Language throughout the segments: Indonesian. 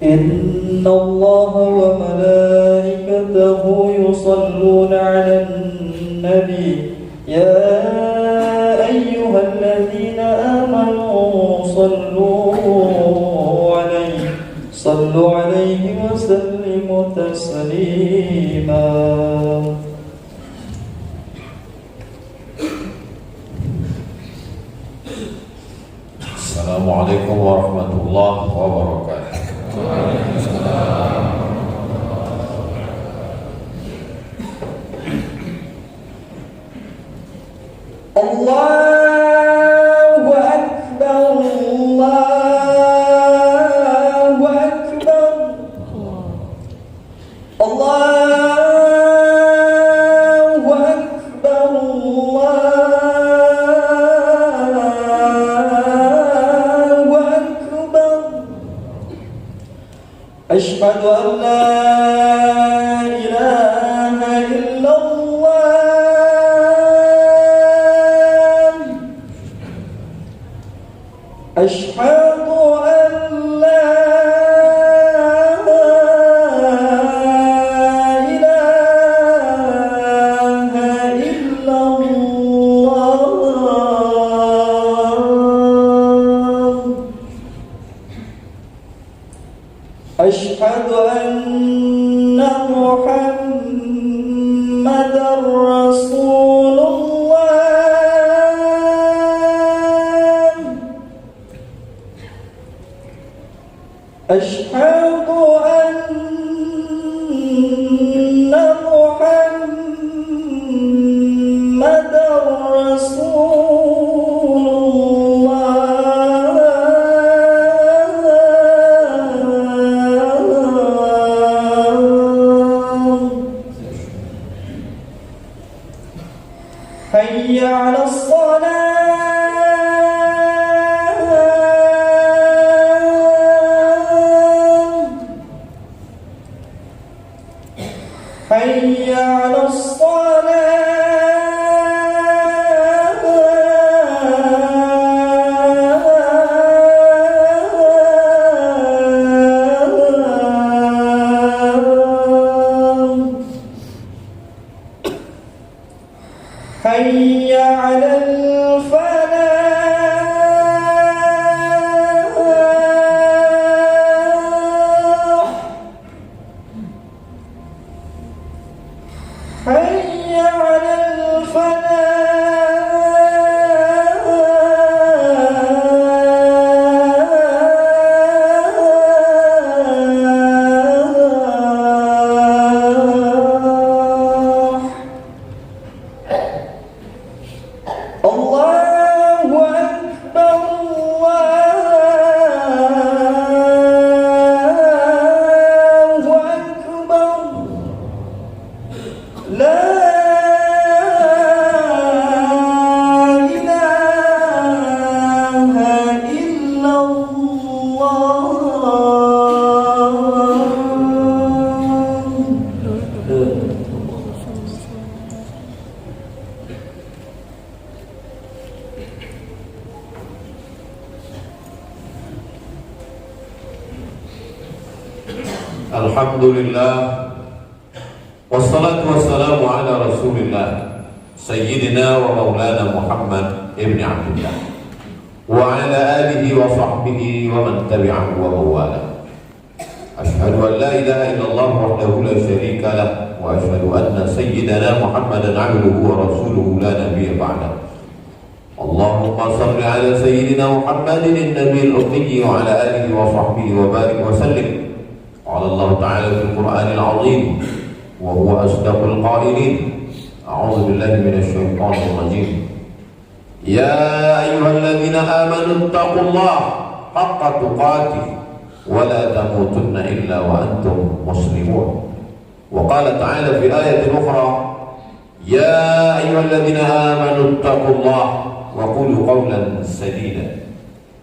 إن الله وملائكته يصلون على النبي يا أيها الذين آمنوا صلوا عليه وسلموا تسليما. Assalamualaikum warahmatullahi wabarakatuh. Allahu Akbar, Allahu Akbar, Allahu Akbar, Allahu Akbar. Asyhadu an la ilaha illallah. Asyhadu an la ilaha illallah. Asyhadu anna Muhammadar Rasulullah. Asyhadu anna Muhammadar Rasulullah. Hayya 'alas shalah. Hayya 'alas salah. Hayya 'alal falah. Hayya 'alal falah. Allahu Akbar, Allahu Akbar. La ilaha illallah. Alhamdulillah, wassalatu wassalamu ala rasulillah Sayyidina wa maulana Muhammad ibn Abdullah wa ala alihi wa sahbihi wa man tabi'ahu wa mawala. Ashhadu an la ilaha illallah wahdahu la syarika lah wa ashhadu anna sayyidana Muhammadan abduhu wa rasuluhu la nabiyya ba'dah. Allahumma salli ala sayyidina Muhammadin an-nabiyil ummi wa ala alihi wa sahbihi wa barik wa sallim. قال الله تعالى في القرآن العظيم وهو أصدق القائلين أعوذ بالله من الشيطان الرجيم يا أيها الذين آمنوا اتقوا الله حق تقاته ولا تموتن إلا وأنتم مسلمون. وقال تعالى في آية أخرى يا أيها الذين آمنوا اتقوا الله وقولوا قولا سديدا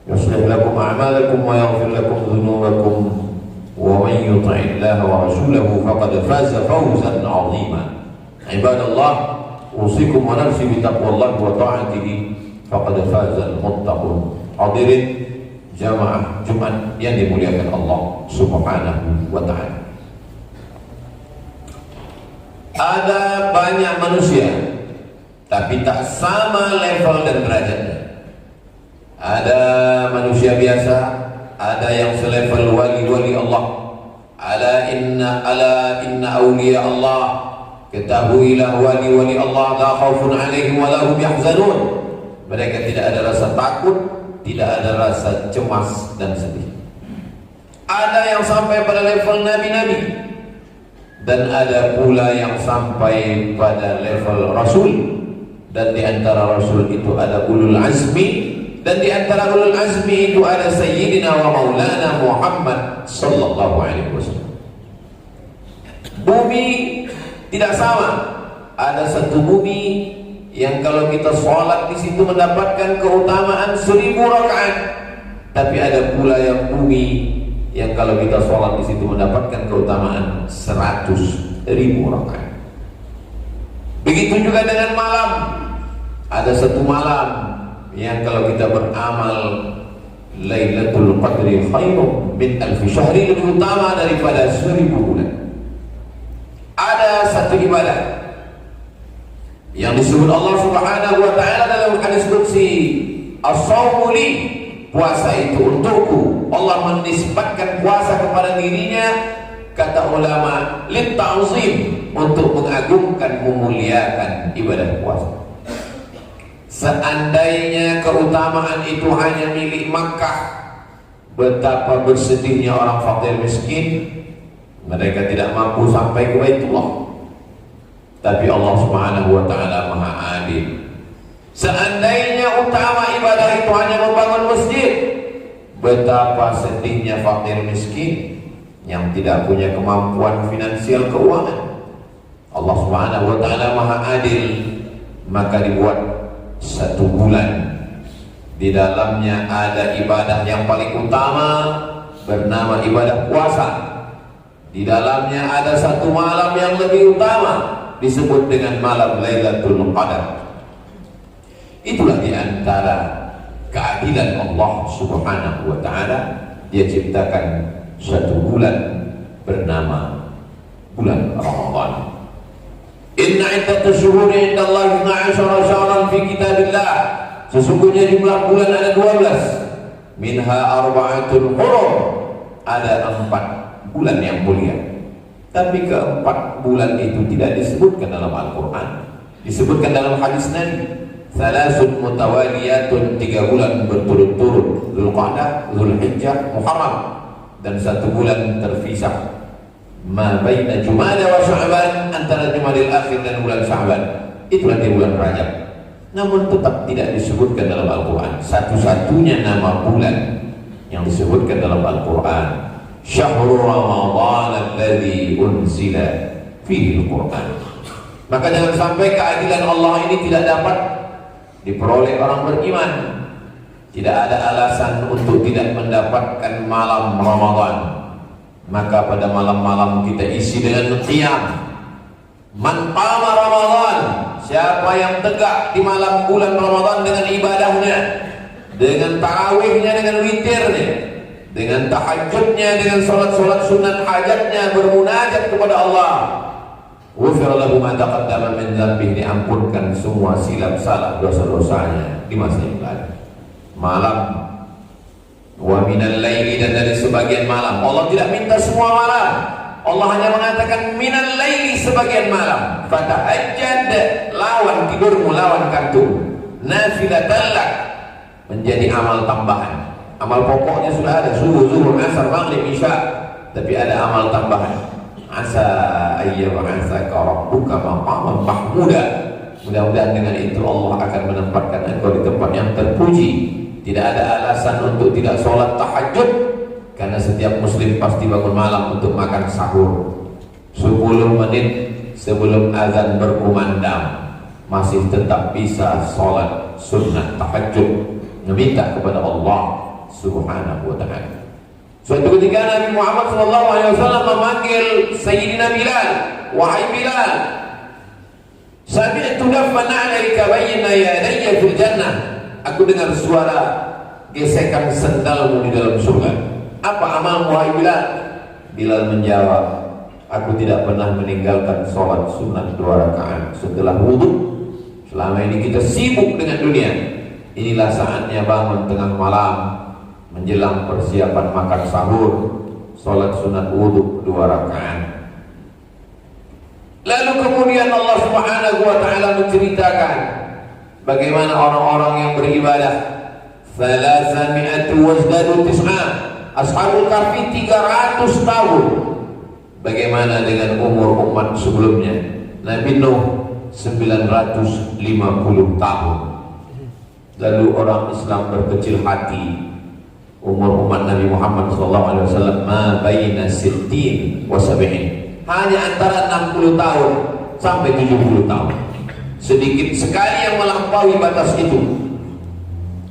يصلح لكم أعمالكم ويغفر لكم ذنوبكم ومن يطع الله ورسوله فقد فاز فوزا عظيما. عباد الله أوصيكم ونفسي بتقوى الله وطاعته فقد فاز المتقون. Hadirin jamaah Jumat yang dimuliakan Allah Subhanahu wa ta'ala. Ada banyak manusia, tapi tak sama level dan derajatnya. Ada manusia biasa, ada yang selevel wali-wali Allah. Ala inna awliya Allah, ketahuilah wali-wali Allah la khaufun alaihim wa lahum yahzanun. Mereka tidak ada rasa takut, tidak ada rasa cemas dan sedih. Ada yang sampai pada level nabi-nabi, dan ada pula yang sampai pada level rasul. Dan di antara rasul itu ada ulul azmi, dan di antara ulul azmi itu ada sayyidina wa maulana Muhammad sallallahu alaihi wasallam. Bumi tidak sama. Ada satu bumi yang kalau kita sholat di situ mendapatkan keutamaan 1000 rakaat, tapi ada pula yang bumi yang kalau kita sholat di situ mendapatkan keutamaan 100.000 rakaat. Begitu juga dengan malam. Ada satu malam yang kalau kita beramal Lailatul Qadri khairum min alfi syahri, lebih utama daripada 1000 bulan. Ada satu ibadah yang disebut Allah Subhanahu wa ta'ala dalam hadis qudsi, as-shaumu li, puasa itu untukku. Allah menisbatkan puasa kepada dirinya, kata ulama, lit ta'zim, untuk mengagungkan, memuliakan ibadah puasa. Seandainya keutamaan itu hanya milik Makkah, betapa bersedihnya orang fakir miskin. Mereka tidak mampu sampai ke Baitullah. Tapi Allah Subhanahu wa ta'ala maha adil. Seandainya utama ibadah itu hanya membangun masjid, betapa sedihnya fakir miskin yang tidak punya kemampuan finansial keuangan. Allah Subhanahu wa ta'ala maha adil, maka dibuat satu bulan, di dalamnya ada ibadah yang paling utama bernama ibadah puasa. Di dalamnya ada satu malam yang lebih utama, disebut dengan malam Lailatul Qadar. Itulah di antara keadilan Allah Subhanahu wa ta'ala. Dia ciptakan satu bulan bernama bulan Ramadan. Inna iddatash syuhuri indallahi 12 syahran fi kitabillah. Sesungguhnya jumlah bulan ada 12. Minha arba'atul hurum. Ada 4 bulan yang mulia. Tapi keempat bulan itu tidak disebutkan dalam Al-Quran. Disebutkan dalam hadis Nabi. Thalathun mutawaliyatun, 3 bulan berturut-turut. Dzulqa'dah, Dzulhijjah, Muharram. Dan 1 bulan terpisah. Ma baina Jumada wa Sya'ban, antara Jumadil Akhir dan bulan Sya'ban. Itulah di bulan Rajab. Namun tetap tidak disebutkan dalam Al-Quran. Satu-satunya nama bulan yang disebutkan dalam Al-Quran, Syahrul Ramadhan alladzi unzila fihi al-Quran. Maka jangan sampai keadilan Allah ini tidak dapat diperoleh orang beriman. Tidak ada alasan untuk tidak mendapatkan malam Ramadan. Maka pada malam-malam kita isi dengan qiyam. Man qama Ramadan, siapa yang tegak di malam bulan Ramadan dengan ibadahnya, dengan tarawihnya, dengan witirnya, dengan tahajudnya, dengan solat-solat sunat hajatnya, bermunajat kepada Allah, ghufira lahu ma taqaddama min dzambihi, diampunkan semua silap salah dosa-dosanya di masa yang lalu. Malam, wa minal laili, dan dari sebagian malam. Allah tidak minta semua malam. Allah hanya mengatakan minal laili, sebagian malam. Fatahajjad, lawan tidurmu, lawan kantum. Nafilatan lak, menjadi amal tambahan. Amal pokoknya sudah ada, subuh, zuhur, asar, maghrib, isya. Tapi ada amal tambahan. Asa ayyab'atsaka rabbuka maqaman mahmuda. Mudah-mudahan dengan itu Allah akan menempatkan engkau di tempat yang terpuji. Tidak ada alasan untuk tidak sholat tahajud, karena setiap muslim pasti bangun malam untuk makan sahur. 10 menit sebelum azan berkumandang masih tetap bisa sholat sunnah tahajud, meminta kepada Allah Subhanahu wa ta'ala. Suatu ketika Nabi Muhammad SAW memanggil Sayyidina Bilal, wahai Bilal, sami'tu daffan 'alaika bayna yadayya fil jannah. Aku dengar suara gesekan sendalmu di dalam surga. Apa amalmu wahai Bilal? Bilal menjawab, aku tidak pernah meninggalkan sholat sunat 2 rakaat setelah wudhu. Selama ini kita sibuk dengan dunia. Inilah saatnya bangun tengah malam menjelang persiapan makan sahur, sholat sunat wudhu 2 rakaat. Lalu kemudian Allah Subhanahu wa ta'ala menceritakan bagaimana orang-orang yang beribadah. Thalathami'atu wazdadu tis'a, Ashabul Kahfi 300 tahun. Bagaimana dengan umur umat sebelumnya? Nabi Nuh 950 tahun. Lalu orang Islam berkecil hati. Umur umat Nabi Muhammad SAW ma baina sittin wa sab'in, hanya antara 60 tahun sampai 70 tahun. Sedikit sekali yang melampaui batas itu.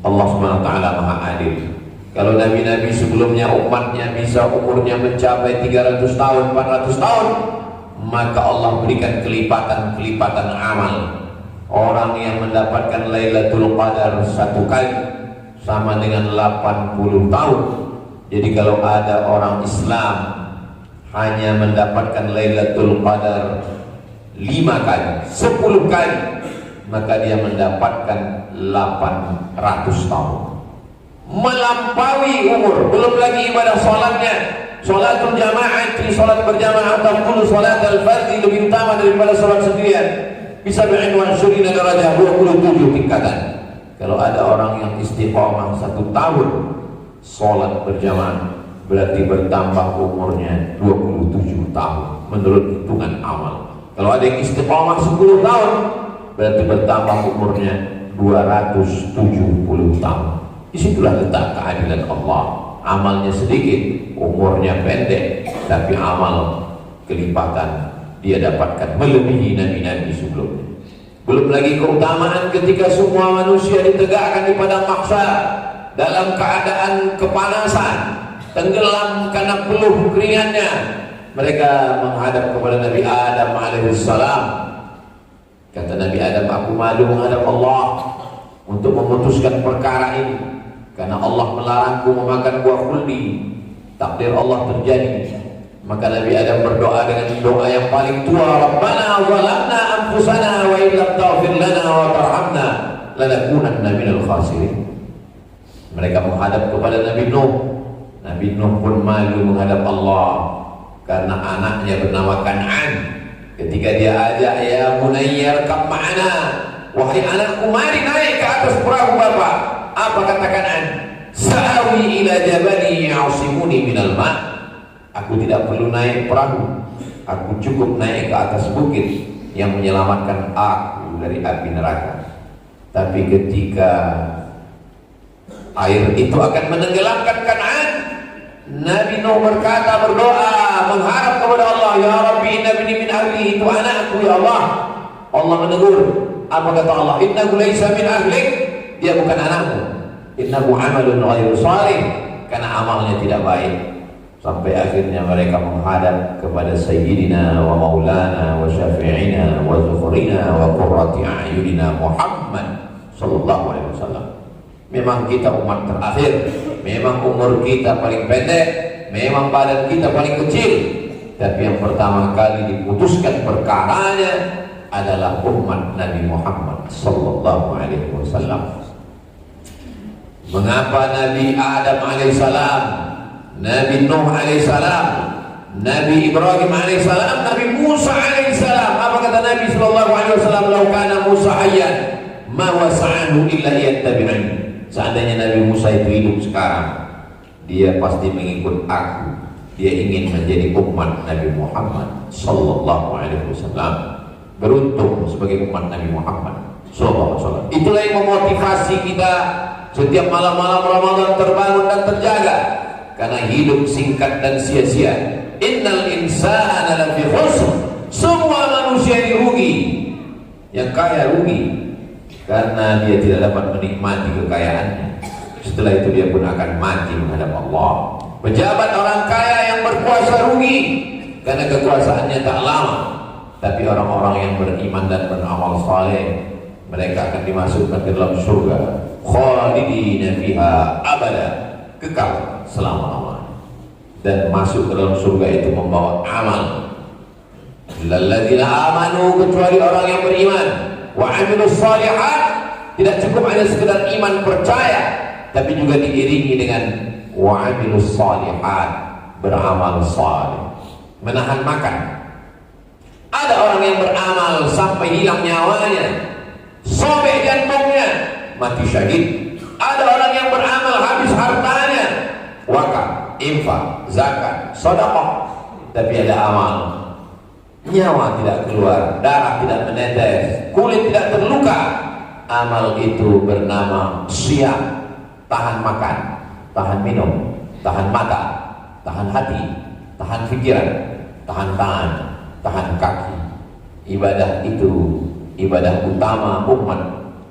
Allah SWT Maha Adil. Kalau nabi-nabi sebelumnya umatnya bisa umurnya mencapai 300 tahun, 400 tahun, maka Allah berikan kelipatan-kelipatan amal. Orang yang mendapatkan Lailatul Qadar 1 kali sama dengan 80 tahun. Jadi kalau ada orang Islam hanya mendapatkan Lailatul Qadar 5 kali, 10 kali, maka dia mendapatkan 800 tahun. Melampaui umur. Belum lagi ibadah sholatnya. Sholatul jamaah, sholat berjamaah, tafdulu sholat al-fardhi lebih utama daripada sholat sendirian. Bisa berinwan syurina darajah 27 tingkatan. Kalau ada orang yang istiqomah 1 tahun sholat berjamaah, berarti bertambah umurnya 27 tahun menurut hitungan amal. Kalau ada yang istiqomah 10 tahun, berarti bertambah umurnya 270 tahun. Disitulah letak keadilan Allah. Amalnya sedikit, umurnya pendek, tapi amal kelipatan dia dapatkan melebihi nabi-nabi sebelumnya. Belum lagi keutamaan ketika semua manusia ditegakkan di padang mahsyar dalam keadaan kepanasan, tenggelam karena peluh keringatnya. Mereka menghadap kepada Nabi Adam alaihissalam. Kata Nabi Adam, aku malu menghadap Allah untuk memutuskan perkara ini, karena Allah melarangku memakan buah khuldi. Takdir Allah terjadi. Maka Nabi Adam berdoa dengan doa yang paling tua, Rabbana zalamna anfusana wa illam taghfir lana wa tarhamna lanakunanna minal khasirin. Mereka menghadap kepada Nabi Nuh. Nabi Nuh pun malu menghadap Allah karena anaknya bernama Kan'an. Ketika dia ajak, ya bunayya rkab ma'ana, wahai anakku mari naik ke atas perahu Bapak. Apa kata Kan'an? Sa'awi ila jabali ya'simuni minal ma'. Aku tidak perlu naik perahu, aku cukup naik ke atas bukit yang menyelamatkan aku dari api neraka. Tapi ketika air itu akan menenggelamkan Kan'an, Nabi Nuh berdoa mengharap kepada Allah, ya Rabbi inna bini min ahli, itu anakku ya Allah. Allah menegur. Apa kata Allah? Innahu laysa min ahlik, dia bukan anakmu. Innahu amalun ghairu salih, karena amalnya tidak baik. Sampai akhirnya mereka menghadap kepada Sayyidina wa Maulana wa Syafi'ina wa Zufrina wa Qurrati A'yunina Muhammad sallallahu alaihi wasallam. Memang kita umat terakhir, memang umur kita paling pendek, memang badan kita paling kecil, tapi yang pertama kali diputuskan perkaranya adalah umat Nabi Muhammad sallallahu alaihi wasallam. Mengapa Nabi Adam alaihissalam, Nabi Nuh alaihissalam, Nabi Ibrahim alaihissalam, Nabi Musa alaihissalam, apa kata Nabi sallallahu alaihi wasallam, "Lau kana Musa hayyan ma wasa'ahu illa yattabi'ani." Seandainya Nabi Musa itu hidup sekarang, dia pasti mengikut aku. Dia ingin menjadi umat Nabi Muhammad sallallahu alaihi wasallam. Beruntung sebagai umat Nabi Muhammad sallallahu alaihi wasallam. Itulah yang memotivasi kita setiap malam-malam Ramadan terbangun dan terjaga. Karena hidup singkat dan sia-sia. Innal insana lafi khusr. Semua manusia dirugi. Yang kaya rugi karena dia tidak dapat menikmati kekayaannya. Setelah itu dia pun akan mati menghadap Allah. Pejabat orang kaya yang berkuasa rugi karena kekuasaannya tak lama. Tapi orang-orang yang beriman dan beramal saleh, mereka akan dimasukkan ke dalam surga khalidina fiha abada, kekal selama-lamanya. Dan masuk ke dalam surga itu membawa amal. Lalladzina amanu, kecuali orang yang beriman, wa amilus shalihat, tidak cukup hanya sekedar iman percaya, tapi juga diiringi dengan wa amilus shalihat, beramal saleh, menahan makan. Ada orang yang beramal sampai hilang nyawanya, sobek jantungnya, mati syahid. Ada orang yang beramal habis hartanya, wakaf, infak, zakat, sedekah, tapi ada amal, nyawa tidak keluar, darah tidak menetes, kulit tidak terluka. Amal itu bernama siam, tahan makan, tahan minum, tahan mata, tahan hati, tahan pikiran, tahan tangan, tahan kaki. Ibadah itu ibadah utama umat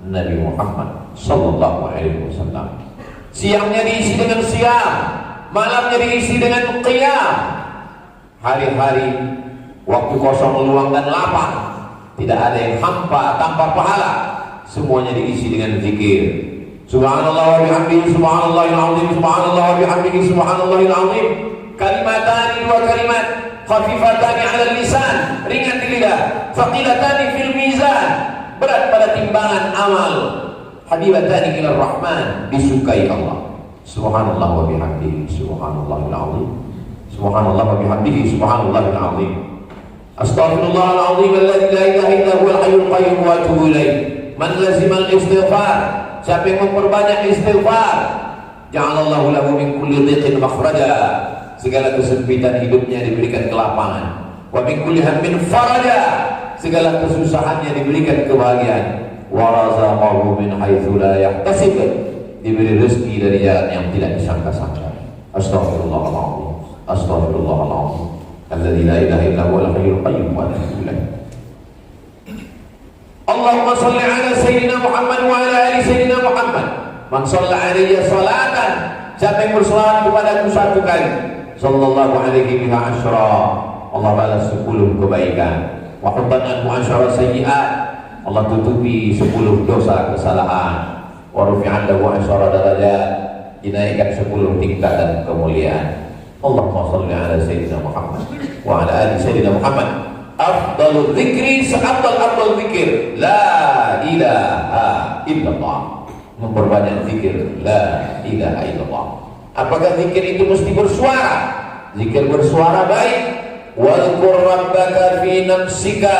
Nabi Muhammad sallallahu alaihi wasallam. Siangnya diisi dengan siam, malamnya diisi dengan qiyam. Hari-hari waktu kosong, luang dan lapang, tidak ada yang hampa tanpa pahala, semuanya diisi dengan zikir. Subhanallah wa bihamdihi subhanallahil azim, subhanallah wa bihamdihi subhanallahil azim. Kalimatani, dua kalimat, khafifatani 'ala lisan, ringan di lidah, thaqilatani fil mizan, berat pada timbangan amal, habibatani ila rahman, disukai Allah. Subhanallah wa bihamdihi subhanallahil azim, subhanallah wa bihamdihi subhanallahil azim. Astaghfirullahal azim alladzi la ilaha illa huwal hayyul qayyum wa atubu ilaih. Man lazimal istighfar, siapa yang memperbanyak istighfar, ja'alallahu lahu min kulli dhiqin makhraja, segala kesempitan hidupnya diberikan kelapangan. Wa min kulli hammin faraja, segala kesusahannya diberikan kebahagiaan. Wa razaqahu min haitsu la yahtasib, diberi rezeki dari jalan yang tidak disangka-sangka. Astaghfirullahaladzim, astaghfirullahaladzim alladzi la ilaha illa huwal hayyul qayyum wa atubu ilaih. Allahumma salli ala sayyidina Muhammad wa ala ali sayyidina Muhammad. Man shalla alaihi salatan, siapa yang berselawat kepadaku satu kali, sallallahu alaihi biha asyra, Allah balas 10 kebaikan. Wa hubban anhu asyra sayyi'at, Allah tutupi 10 dosa kesalahan. Wa rufi'an lahu asyra darajat, dinaikkan 10 tingkatan kemuliaan. Allahumma salli ala sayyidina Muhammad wa ala ali sayyidina Muhammad. Afdalul dzikri, seafdal zikir la ilaha illallah, memperbanyak zikir la ilaha illallah. Apakah zikir itu mesti bersuara? Zikir bersuara baik. Wadhkur rabbaka fi nafsika,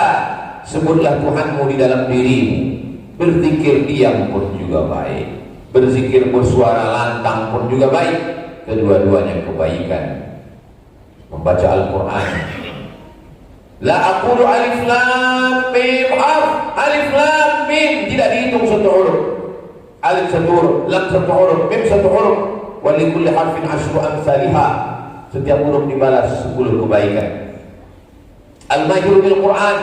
sebutlah Tuhanmu di dalam dirimu. Berzikir diam pun juga baik, berzikir bersuara lantang pun juga baik. Kedua-duanya kebaikan. Membaca Al-Quran, la aqulu alif lam mim harf, alif lam mim tidak dihitung satu huruf. Alif satu huruf, lam satu huruf, mim satu huruf. Wa likulli harfin asyru amsalha, setiap huruf dibalas 10 kebaikan. Al-mahir bil Quran,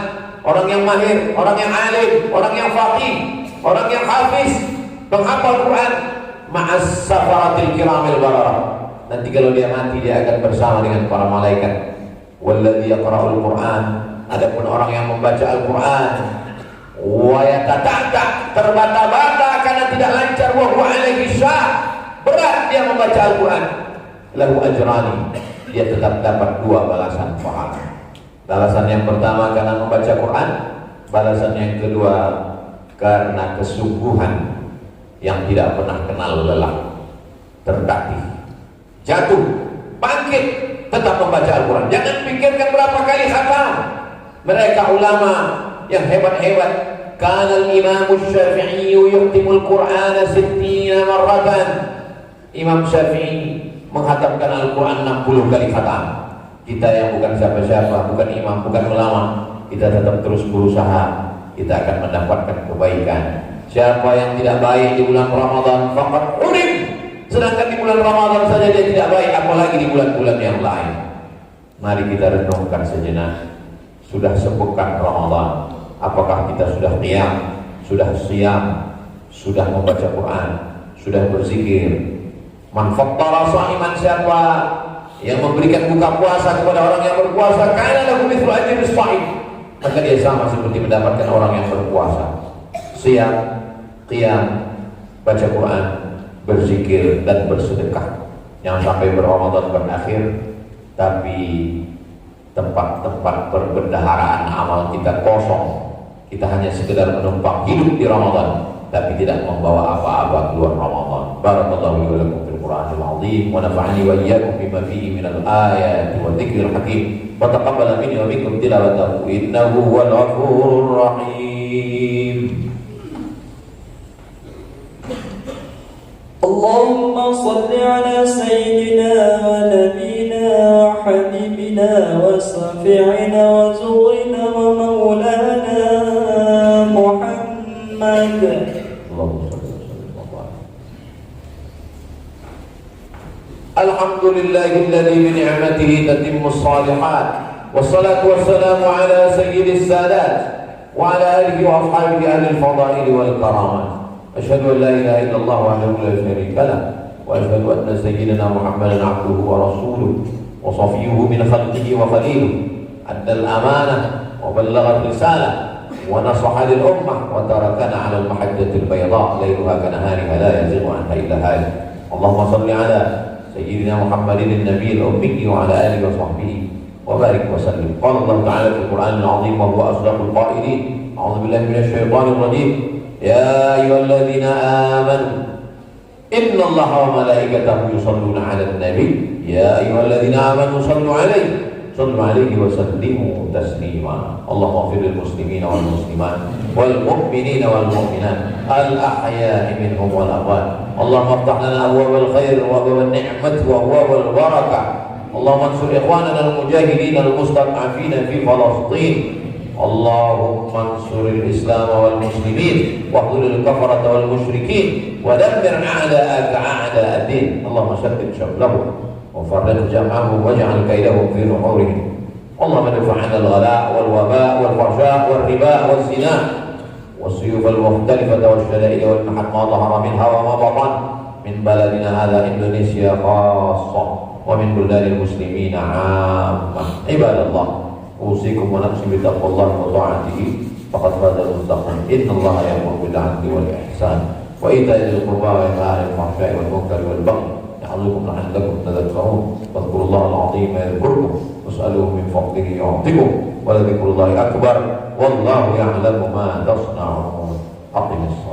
orang yang mahir, orang yang alim, orang yang faqih, orang yang hafiz, penghafal Quran, ma'as safaratil kiramil bararah. Nanti kalau dia mati, dia akan bersama dengan para malaikat. Walladzi yaqra'ul Qur'an, adapun orang yang membaca Al-Quran, wa yatata'ta, terbata-bata karena tidak lancar, wa huwa alaihi syah, berat dia membaca Al-Quran, lahu ajrani, dia tetap dapat 2 balasan pahala. Balasan yang pertama karena membaca Quran, balasan yang kedua karena kesungguhan yang tidak pernah kenal lelah, tertatih, jatuh, bangkit, tetap membaca Al-Quran. Jangan pikirkan berapa kali khatam. Mereka ulama yang hebat-hebat, kana al-Imam Syafi'i yuhtimul Qur'ana 60 marratan. Imam Syafi'i menghatamkan Al-Quran 60 kali khatam. Kita yang bukan siapa-siapa, bukan imam, bukan ulama, kita tetap terus berusaha, kita akan mendapatkan kebaikan. Siapa yang tidak baik di bulan Ramadan, faqad urim, sedangkan di bulan Ramadan saja dia tidak baik, apalagi di bulan-bulan yang lain. Mari kita renungkan sejenak. Sudah sepekan Ramadan, apakah kita sudah qiyam, sudah siam, sudah membaca Quran, sudah berzikir? Man fattara sha'iman, siapa yang memberikan buka puasa kepada orang yang berpuasa, kana lahu mithlu ajris sha'im, maka dia sama seperti mendapatkan orang yang berpuasa. Siam, qiyam, baca Quran, berzikir dan bersedekah. Yang sampai Ramadan berakhir, tapi tempat-tempat perbendaharaan amal kita kosong. Kita hanya sekedar menumpang hidup di Ramadan, tapi tidak membawa apa-apa keluar Ramadan. Barakallahu li wa lakum fil Qur'anil azim wa nafa'ani wa iyyakum bima fihi minal ayati wa dzikril hakim wa taqabbala minni wa minkum tilawatahu innahu huwal ghafurur rahim. Allahumma salli ala sayyidina wa nabiyina wa habibina wa safi'ina wa zuwina wa maulana Muhammad. Alhamdulillahilladzi bi ni'matihi tatimmus shalihat. Wassalatu wassalamu ala sayyidis sadat wa ala alihi wa ashabihi ahlil fadail wal karamat. Asyhadu an la ilaha illallah wahdahu la syarika lah wa asyhadu anna sayyidina Muhammadan abduhu wa rasuluh wa safiyyuhu min khalqihi wa khaliluh. Adda al-amanah wa ballagha ar-risalah wa nasaha lil ummah wa tarakana 'ala al-mahajjati al-bayda laylaha kanahariha la yazighu 'anha illa halik. Allahumma salli 'ala sayyidina Muhammadin an-nabiyil ummi wa 'ala alihi wa sahbihi wa barik wa sallim. Qala Allah ta'ala fil Qur'anil 'azim wa huwa asdaqul qa'ilin. A'udzu billahi minasy syaithanir rajim. يا أيها الذين آمنوا إن الله وملائكته يصلون على النبي يا أيها الذين آمنوا صلوا عليه وسلموا تسليما. اللهم اغفر للمسلمين والمسلمات والمؤمنين والمؤمنات الأحياء منهم والأموات. اللهم افتح لنا أبواب الخير وأبواب النعمة وأبواب البركة. اللهم انصر إخواننا المجاهدين المستضعفين في فلسطين. اللهم انصر الإسلام والمسلمين واخذل الكفرة والمشركين ودمر أعداءك أعداء الدين. اللهم شتت شملهم وفرق جمعهم واجعل كيدهم في نحورهم. اللهم ادفع عنا الغلاء والوباء والفحشاء والربا والزنا والسيوف المختلفة والشدائد والمحن ما ظهر منها وما بطن من بلدنا هذا إندونيسيا خاصة ومن بلدان المسلمين عامة. عباد الله، أوصيكم ونفسي بتقوى الله وطاعته فقد فاز المتقون. إن الله يأمر بالعدل والإحسان وإيتاء ذي القربى وينهى عن الفحشاء والمنكر والبغي يعظكم لعلكم تذكرون. فاذكروا الله العظيم يذكركم واسألوه من فضله يعطكم ولذكر الله أكبر والله يعلم ما تصنعون. أقم الصلاة.